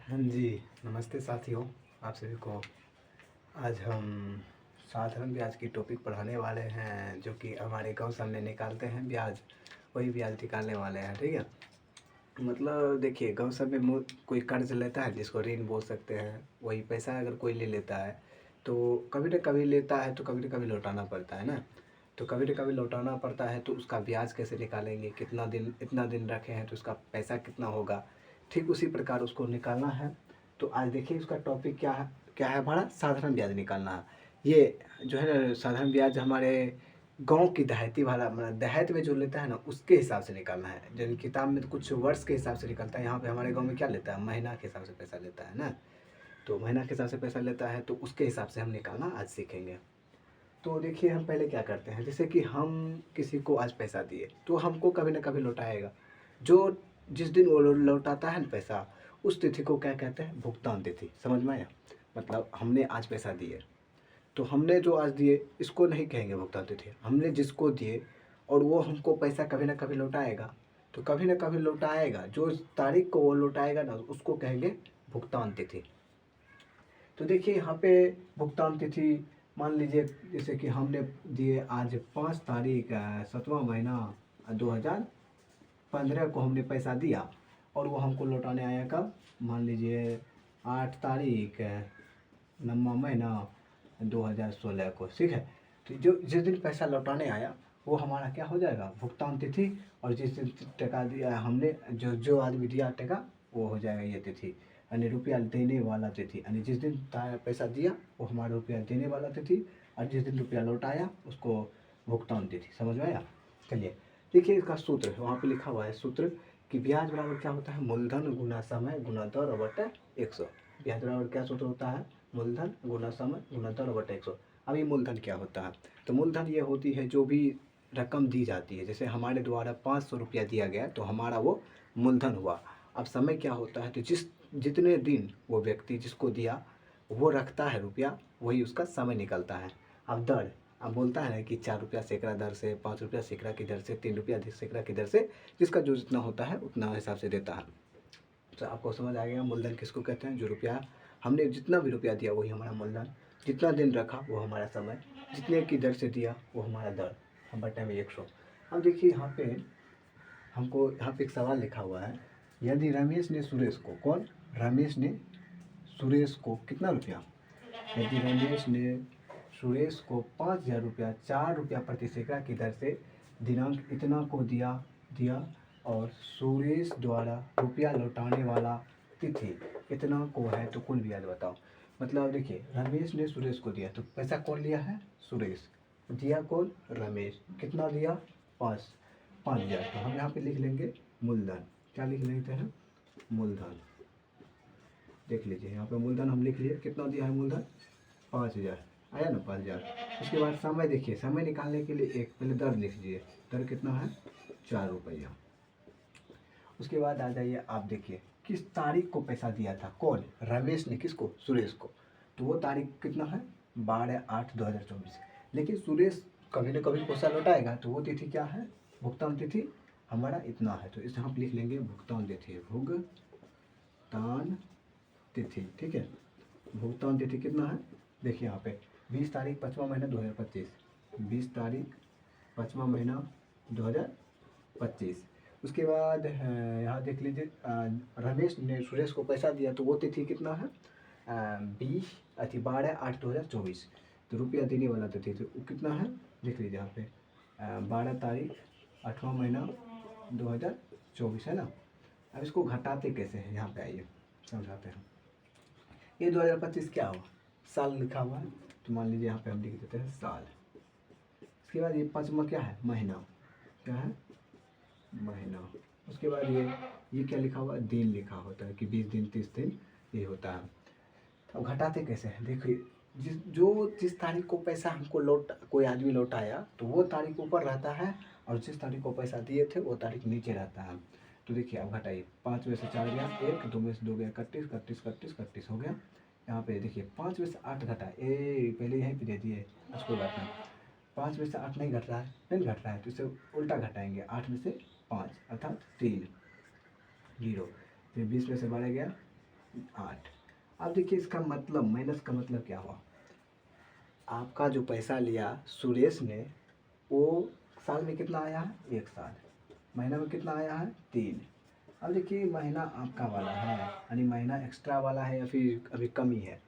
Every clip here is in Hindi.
हाँ जी, नमस्ते साथियों। आप सभी को आज हम साधारण ब्याज की टॉपिक पढ़ाने वाले हैं, जो कि हमारे गांव सामने निकालते हैं ब्याज, वही ब्याज निकालने वाले हैं। ठीक है। मतलब देखिए, गांव सब में कोई कर्ज लेता है, जिसको ऋण बोल सकते हैं। वही पैसा अगर कोई ले लेता है तो कभी न कभी लेता है, तो कभी न कभी लौटाना पड़ता है ना। तो कभी न कभी लौटाना पड़ता है, तो उसका ब्याज कैसे निकालेंगे, कितना दिन, इतना दिन रखे हैं तो उसका पैसा कितना होगा, ठीक उसी प्रकार उसको निकालना है। तो आज देखिए उसका टॉपिक क्या है हमारा, साधारण ब्याज निकालना है। ये जो है ना, साधारण ब्याज हमारे गांव की देहाती वाला, मतलब देहात में जो लेता है ना, उसके हिसाब से निकालना है। जब किताब में तो कुछ वर्ष के हिसाब से निकलता है, यहाँ पे हमारे गांव में क्या लेता है, महीना के हिसाब से पैसा लेता है ना। तो महीना के हिसाब से पैसा लेता है, तो उसके हिसाब से हम निकालना आज सीखेंगे। तो देखिए, हम पहले क्या करते हैं, जैसे कि हम किसी को आज पैसा दिए तो हमको कभी ना कभी लौटाएगा। जो जिस दिन वो लौटाता है ना पैसा, उस तिथि को क्या कहते हैं, भुगतान तिथि। समझ में आया। मतलब हमने आज पैसा दिए, तो हमने जो आज दिए इसको नहीं कहेंगे भुगतान तिथि, हमने जिसको दिए और वो हमको पैसा कभी ना कभी लौटाएगा। तो कभी ना कभी लौटाएगा, जो तारीख को वो लौटाएगा ना, उसको कहेंगे भुगतान तिथि। तो देखिए यहाँ पे भुगतान तिथि, मान लीजिए जैसे कि हमने दिए आज 5 तारीख 7वां महीना 2015 को हमने पैसा दिया, और वो हमको लौटाने आया कब, मान लीजिए 8 तारीख 9वां महीना 2016 को। ठीक है। तो जो जिस दिन पैसा लौटाने आया वो हमारा क्या हो जाएगा, भुगतान तिथि। और जिस दिन टका दिया हमने, जो जो आदमी दिया टका, वो हो जाएगा ये तिथि, यानी रुपया देने वाला तिथि। यानी जिस दिन पैसा दिया वो हमारा रुपया देने वाला तिथि, और जिस दिन रुपया लौटाया उसको भुगतान तिथि। समझ में आया। चलिए देखिए, इसका सूत्र वहाँ पे लिखा हुआ है, सूत्र कि ब्याज बराबर क्या होता है, मूलधन गुना समय गुना दर बटा 100। ब्याज बराबर क्या सूत्र होता है, मूलधन गुना समय गुना दर बटा 100। अब ये मूलधन क्या होता है, तो मूलधन ये होती है जो भी रकम दी जाती है। जैसे हमारे द्वारा 500 रुपया दिया गया तो हमारा वो मूलधन हुआ। अब समय क्या होता है, तो जितने दिन वो व्यक्ति जिसको दिया वो रखता है रुपया, वही उसका समय निकलता है। अब दर, अब बोलता है ना कि 4 रुपया सैकड़ा दर से, 5 रुपया सैकड़ा की दर से, 3 रुपया सैकड़ा की दर से, जिसका जो जितना होता है उतना हिसाब से देता है। तो आपको समझ आ गया मूलधन किसको कहते हैं, जो रुपया हमने जितना भी रुपया दिया वही हमारा मूलधन, जितना दिन रखा वो हमारा समय, जितने की दर से दिया वो हमारा दर, हम बटे में 100। अब देखिए यहाँ पे हमको, यहाँ पे एक सवाल लिखा हुआ है, यदि रमेश ने सुरेश को, कौन, रमेश ने सुरेश को कितना रुपया, यदि रमेश ने सुरेश को 5,000 रुपया 4 रुपया प्रति सैकड़ा की दर से दिनांक इतना को दिया दिया और सुरेश द्वारा रुपया लौटाने वाला तिथि इतना को है, तो कुल ब्याज बताओ। मतलब देखिए, रमेश ने सुरेश को दिया, तो पैसा कौन लिया है, सुरेश। दिया कौन, रमेश। कितना दिया, 5,000। तो हम यहाँ पे लिख लेंगे मूलधन। क्या लिख लेते हैं, मूलधन। देख लीजिए यहाँ पे मूलधन हम लिख लिए, कितना दिया है मूलधन, 5,000। आया ना 5,000। उसके बाद समय देखिए, समय निकालने के लिए एक पहले दर लिख लीजिए, दर कितना है, 4 रुपया। उसके बाद आ जाइए, आप देखिए किस तारीख को पैसा दिया था, कौन, रमेश ने, किसको, सुरेश को। तो वो तारीख कितना है, 12/8/2024। लेकिन सुरेश कभी ना कभी पैसा लौटाएगा, तो वो तिथि क्या है, भुगतान तिथि हमारा इतना है। तो इस यहाँ पे लिख लेंगे भुगतान तिथि, भुगतान तिथि। ठीक है। भुगतान तिथि कितना है, देखिए यहाँ पे 20 तारीख 5वां महीना 2025, 20 तारीख 5वां महीना 2025। उसके बाद यहाँ देख लीजिए, रमेश ने सुरेश को पैसा दिया, तो वो तिथि कितना है, 12/8/2024। तो रुपया देने वाला तिथि तो वो कितना है, देख लीजिए यहाँ पे 12 तारीख 8वां महीना 2024 है ना। अब इसको घटाते कैसे हैं, यहाँ पे आइए समझाते हैं। ये 2025 क्या हुआ, साल लिखा हुआ है, तो मान लीजिए यहाँ पे हम लिख देते हैं साल। उसके बाद ये 5वां क्या है, महीना, क्या है, महीना। उसके बाद ये क्या लिखा हुआ है, दिन लिखा होता है कि 20 दिन 30 दिन ये होता है। अब घटाते कैसे हैं, देखिए जिस तारीख को पैसा हमको कोई आदमी लौटाया, तो वो तारीख ऊपर रहता है, और जिस तारीख को पैसा दिए थे वो तारीख नीचे रहता है। तो देखिए अब घटाइए, 5 में से 4 गया 1, 2 में से 2 गया 31, 31, 31, 31 हो गया। यहाँ पे देखिए 5 में से 8 घटा, पहले यहीं पे दे दिए, उसको घटना। 5 में से 8 नहीं घट रहा है, नहीं घट रहा है, तो इसे उल्टा घटाएंगे, 8 में से 5 अर्थात 3, 0। फिर 20 में से 12 गया 8। अब देखिए इसका मतलब, माइनस का मतलब क्या हुआ, आपका जो पैसा लिया सुरेश ने, वो साल में कितना आया है 1 साल, महीना में कितना आया है 3। अब देखिए महीना आपका वाला है, यानी महीना एक्स्ट्रा वाला है या फिर अभी कमी है,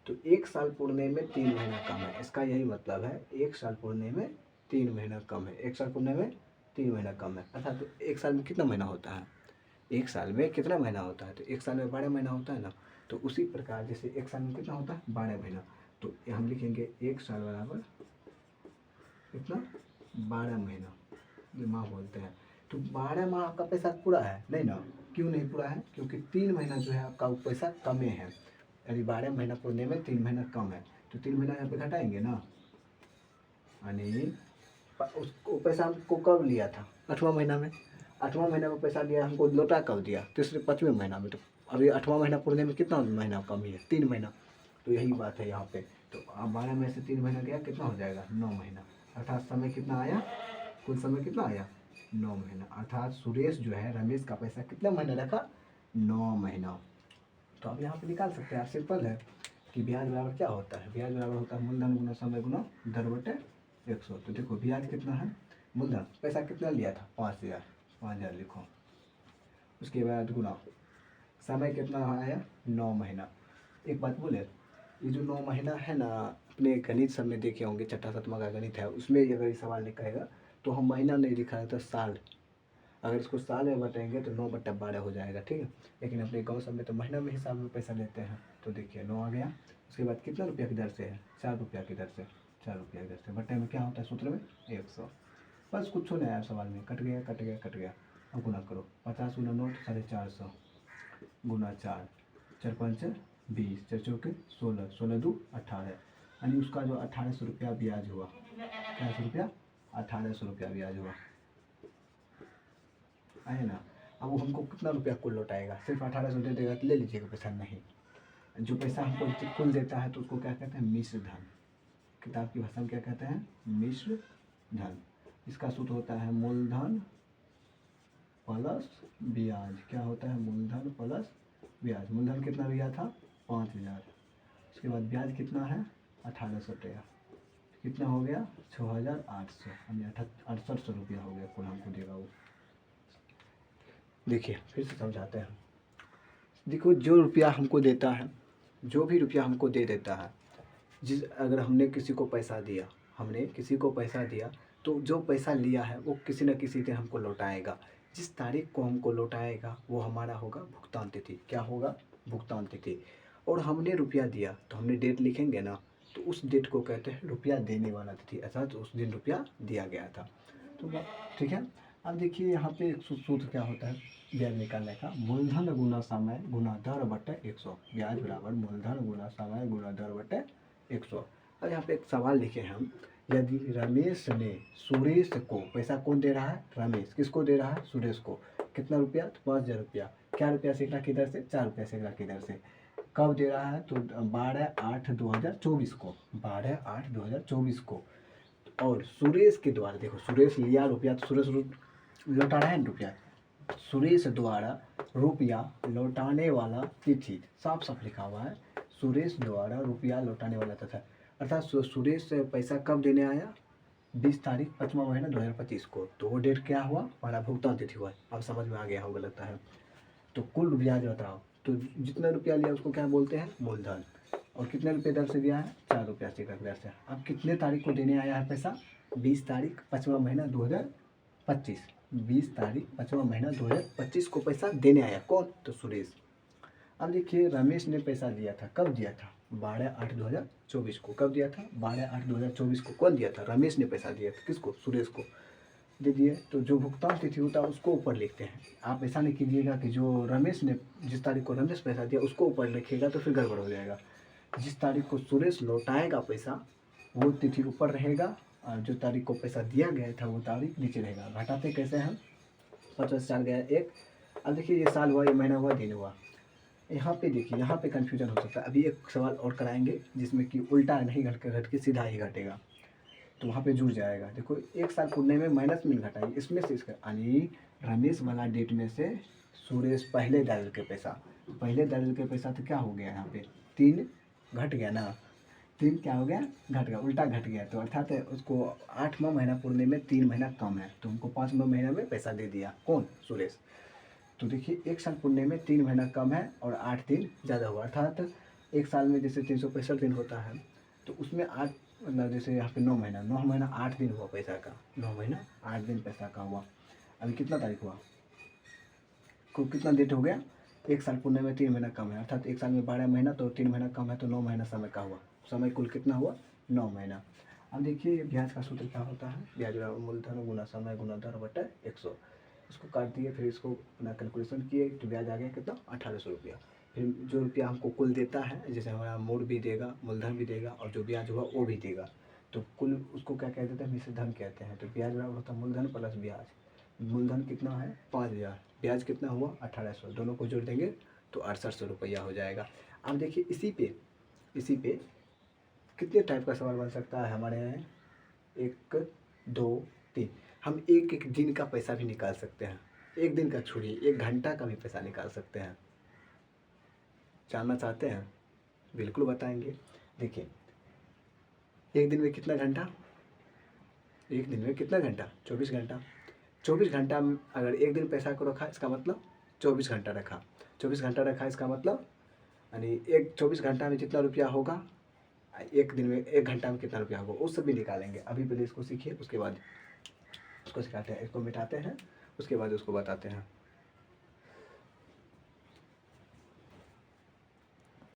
तो 1 साल पूर्णे में 3 महीना कम है, इसका यही मतलब है 1 साल पूर्णे में 3 महीना कम है, 1 साल पूर्णे में 3 महीना कम है। अर्थात तो 1 साल में कितना महीना होता है, 1 साल में कितना महीना होता है, तो 1 साल में 12 महीना होता है ना। तो उसी प्रकार जैसे 1 साल में कितना होता है 12 महीना, तो हम लिखेंगे 1 साल बराबर कितना 12 महीना, ये माह बोलते हैं। तो 12 माह आपका पैसा पूरा है नहीं ना, क्यों नहीं पूरा है, क्योंकि 3 महीना जो है आपका वो पैसा कमे है, यानी 12 महीना पूरने में 3 महीना कम है, तो 3 महीना यहाँ पे घटाएंगे ना, यानी उसको पैसा हमको कब लिया था 8वां महीना में, 8वां महीना में पैसा लिया, हमको लौटा कब दिया 5वें महीना में, तो अभी 8वां महीना पूरने में कितना महीना कमी है 3 महीना, तो यही बात है यहाँ पे। तो अब 12 में से 3 महीना गया कितना हो जाएगा 9 महीना, अर्थात समय कितना आया, कुल समय कितना आया 9 महीना, अर्थात सुरेश जो है रमेश का पैसा कितना महीना रखा 9 महीना। तो अब यहाँ पे निकाल सकते हैं, सिंपल है कि ब्याज बराबर क्या होता है, ब्याज बराबर होता है मूलधन गुना समय गुना दर बटे 100। तो देखो ब्याज कितना है, मूलधन पैसा कितना लिया था 5000, 5000 लिखो, उसके बाद गुना समय कितना आया 9 महीना। एक बात बोले, ये जो 9 महीना है ना, अपने गणित सब में देखे होंगे, छठा सातवां का गणित है, उसमें अगर ये सवाल निकलेगा तो हम महीना नहीं लिखा है तो साल, अगर इसको साल में बताएंगे तो 9/12 हो जाएगा, ठीक है। लेकिन अपने गांव सब में तो महीना में हिसाब में पैसा लेते हैं, तो देखिए 9 आ गया, उसके बाद कितना रुपया की दर से है 4 रुपया की दर से, 4 रुपया की दर से, बटे में क्या होता है सूत्र में 100। बस कुछ नहीं यार, सवाल में कट गया कट गया कट गया। अब गुना करो, 50 गुना नोट 450 गुना 4, 4 5 20, 4 चौके 16, 16 2 18, यानी उसका जो 1800 रुपया ब्याज हुआ, क्या रुपया 1800 रुपया ब्याज हुआ, है ना। अब वो हमको कितना रुपया कुल लौटाएगा, सिर्फ 1800 दे देगा तो ले लीजिएगा पैसा, नहीं, जो पैसा हमको कुल देता है तो उसको क्या कहते हैं मिश्र धन, किताब की भाषा में क्या कहते हैं मिश्र धन। इसका सूत्र होता है मूलधन प्लस ब्याज, क्या होता है मूलधन प्लस ब्याज। मूलधन कितना लिया था 5000, उसके बाद ब्याज कितना है 1800 रुपया, कितना हो गया 6800, यानी 6800 रुपया हो गया कुल हमको देगा वो। देखिए फिर से समझाते हैं, देखो जो रुपया हमको देता है, जो भी रुपया हमको दे देता है, जिस अगर हमने किसी को पैसा दिया, हमने किसी को पैसा दिया, तो जो पैसा लिया है वो किसी न किसी दिन हमको लौटाएगा। जिस तारीख को हमको लौटाएगा वो हमारा होगा भुगतान तिथि, क्या होगा भुगतान तिथि। और हमने रुपया दिया तो हमने डेट लिखेंगे ना, तो उस डेट को कहते हैं रुपया देने वाला तिथि, अर्थात उस दिन रुपया दिया गया था। तो ठीक है। अब देखिए यहाँ पे एक सूत्र क्या होता है ब्याज निकालने का, मूलधन गुना समय गुना दर बटे 100, ब्याज बराबर मूलधन गुना समय गुना दर बटे 100। अब यहाँ पे एक सवाल लिखे हम, यदि रमेश ने सुरेश को, पैसा कौन दे रहा है रमेश, किसको दे रहा है सुरेश को, कितना रुपया तो 5000 रुपया, क्या रुपया सैकड़ा की दर से 4 रुपया सैकड़ा की दर से, कब दे रहा है तो 12/8/2024 को, 12/8/2024 को। और सुरेश के द्वारा, देखो सुरेश लिया रुपया तो सुरेश लौटा रहा है रुपया, सुरेश द्वारा रुपया लौटाने वाला तिथि, साफ साफ लिखा हुआ है सुरेश द्वारा रुपया लौटाने वाला तथा, अर्थात सुरेश पैसा कब देने आया 20 तारीख 5वां महीना 2025 को, तो वो डेट क्या हुआ हमारा भुगतान तिथि हुआ। अब समझ में आ गया होगा लगता है। तो कुल ब्याज बताओ, तो जितना रुपया लिया उसको क्या बोलते हैं मूलधन, और कितने रुपये दर से दिया है 4 रुपया से दर से। अब कितने तारीख को देने आया है पैसा 20 तारीख 5वां महीना 2025, 20 तारीख 5वां महीना 2025 को पैसा देने आया कौन तो सुरेश। अब देखिए रमेश ने पैसा दिया था, कब दिया था 12/8/2024 को, कब दिया था 12/8/2024 को, कौन दिया था रमेश ने पैसा दिया था किसको सुरेश को दे दिए। तो जो भुगतान तिथि होता है उसको ऊपर लिखते हैं, आप ऐसा नहीं कीजिएगा कि जो रमेश ने, जिस तारीख को रमेश पैसा दिया उसको ऊपर लिखिएगा तो फिर गड़बड़ हो जाएगा। जिस तारीख को सुरेश लौटाएगा पैसा वो तिथि ऊपर रहेगा, और जो तारीख को पैसा दिया गया था वो तारीख नीचे रहेगा। घटाते कैसे हम 50 4 गया 1। अब देखिए ये साल हुआ, ये महीना हुआ, दिन हुआ, यहाँ पे देखिए यहाँ पे कन्फ्यूजन हो सकता है। अभी एक सवाल और कराएंगे जिसमें कि उल्टा नहीं घट के सीधा ही घटेगा, तो वहाँ पे जुड़ जाएगा। देखो 1 साल पूरने में माइनस में घटाइए, इसमें से इसका, यानी रमेश वाला डेट में से सुरेश पहले डाल के पैसा, पहले डाल के पैसा तो क्या हो गया यहाँ पे 3 घट गया ना, 3 क्या हो गया घट गया, उल्टा घट गया। तो अर्थात उसको 8वां महीना पूरने में 3 महीना कम है, तो हमको 5वां महीना में पैसा दे दिया कौन, सुरेश। तो देखिए 1 साल पुण्य में 3 महीना कम है और 8 दिन ज़्यादा हुआ, अर्थात 1 साल में जैसे 365 दिन होता है, तो उसमें 8 मतलब जैसे यहाँ पे 9 महीना 8 दिन हुआ पैसा का, 9 महीना 8 दिन पैसा का हुआ। अभी कितना तारीख हुआ, को कितना डेट हो गया, 1 साल पुण्य में 3 महीना कम है, अर्थात 1 साल में 12 महीना, तो 3 महीना कम है, तो 9 महीना समय का हुआ, समय कुल कितना हुआ 9 महीना। अब देखिए ब्याज का सूत्र क्या होता है, ब्याज बराबर मूलधन गुना समय गुना दर बटा 100, इसको काट दिए, फिर इसको अपना कैलकुलेशन किए, तो ब्याज आ गया कितना 1800 रुपया। फिर जो रुपया हमको कुल देता है, जैसे हमारा मूल भी देगा, मूलधन भी देगा, और जो ब्याज हुआ वो भी देगा, तो कुल उसको क्या कहते हैं, मिश्र धन कहते हैं। तो ब्याज बराबर होता है मूलधन प्लस ब्याज, मूलधन कितना है 5000, ब्याज कितना हुआ 1800, दोनों को जोड़ देंगे तो 6800 रुपया हो जाएगा। अब देखिए इसी पे कितने टाइप का सवाल बन सकता है हमारे यहाँ, 1 2 3, हम एक एक दिन का पैसा भी निकाल सकते हैं, एक दिन का छोड़िए 1 घंटा का भी पैसा निकाल सकते हैं। जानना चाहते हैं, बिल्कुल बताएंगे। देखिए एक दिन में कितना घंटा, एक दिन में कितना घंटा 24 घंटा, 24 घंटा में अगर एक दिन पैसा को रखा, इसका मतलब 24 घंटा रखा, 24 घंटा रखा, इसका मतलब यानी एक 24 घंटा में जितना रुपया होगा, एक दिन में 1 घंटा में कितना रुपया होगा, उस सब भी निकालेंगे। अभी पहले इसको सीखिए, उसके बाद उसको सिखाते हैं, इसको मिटाते हैं, उसके बाद उसको बताते हैं।